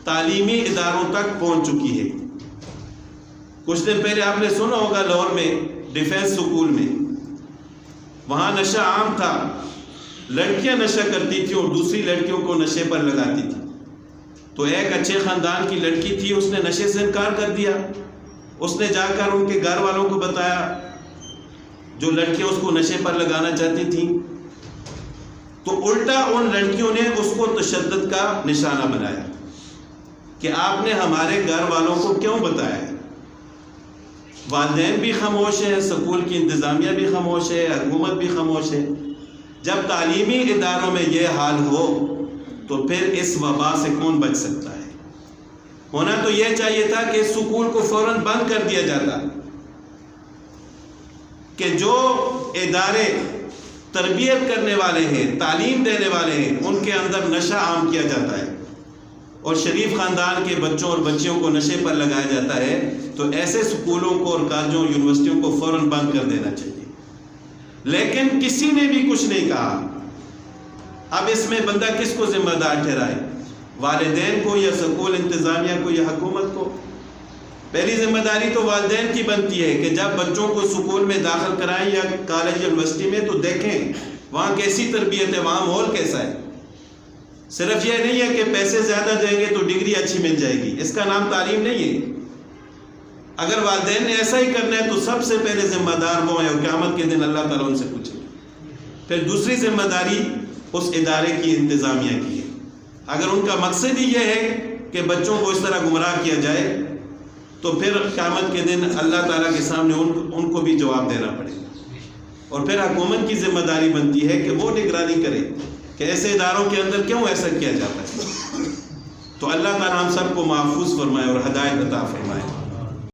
تعلیمی اداروں تک پہنچ چکی ہے۔ کچھ دن پہلے آپ نے سنا ہوگا لاہور میں ڈیفینس سکول میں، وہاں نشہ عام تھا، لڑکیاں نشہ کرتی تھی اور دوسری لڑکیوں کو نشے پر لگاتی تھی۔ تو ایک اچھے خاندان کی لڑکی تھی، اس نے نشے سے انکار کر دیا۔ اس نے جا کر ان کے گھر والوں کو بتایا، جو لڑکیاں اس کو نشے پر لگانا چاہتی تھیں، تو الٹا ان لڑکیوں نے اس کو تشدد کا نشانہ بنایا کہ آپ نے ہمارے گھر والوں کو کیوں بتایا؟ والدین بھی خاموش ہیں، سکول کی انتظامیہ بھی خاموش ہے، حکومت بھی خاموش ہے۔ جب تعلیمی اداروں میں یہ حال ہو تو پھر اس وبا سے کون بچ سکتا ہے؟ ہونا تو یہ چاہیے تھا کہ سکول کو فوراً بند کر دیا جاتا، کہ جو ادارے تربیت کرنے والے ہیں، تعلیم دینے والے ہیں، ان کے اندر نشہ عام کیا جاتا ہے اور شریف خاندان کے بچوں اور بچیوں کو نشے پر لگایا جاتا ہے، تو ایسے سکولوں کو اور کالجوں یونیورسٹیوں کو فوراً بند کر دینا چاہیے۔ لیکن کسی نے بھی کچھ نہیں کہا۔ اب اس میں بندہ کس کو ذمہ دار ٹھہرائے؟ والدین کو یا سکول انتظامیہ کو یا حکومت کو؟ پہلی ذمہ داری تو والدین کی بنتی ہے کہ جب بچوں کو سکول میں داخل کرائیں یا کالج یونیورسٹی میں، تو دیکھیں وہاں کیسی تربیت ہے، وہاں ماحول کیسا ہے۔ صرف یہ نہیں ہے کہ پیسے زیادہ دیں گے تو ڈگری اچھی مل جائے گی، اس کا نام تعلیم نہیں ہے۔ اگر والدین نے ایسا ہی کرنا ہے تو سب سے پہلے ذمہ دار وہ ہیں، اور قیامت کے دن اللہ تعالیٰ ان سے پوچھے گا۔ پھر دوسری ذمہ داری اس ادارے کی انتظامیہ کی ہے۔ اگر ان کا مقصد ہی یہ ہے کہ بچوں کو اس طرح گمراہ کیا جائے تو پھر قیامت کے دن اللہ تعالیٰ کے سامنے ان کو بھی جواب دینا پڑے گا۔ اور پھر حکومت کی ذمہ داری بنتی ہے کہ وہ نگرانی کرے کہ ایسے اداروں کے اندر کیوں ایسا کیا جاتا ہے۔ تو اللہ تعالیٰ ہم سب کو محفوظ فرمائے اور ہدایت عطا فرمائے۔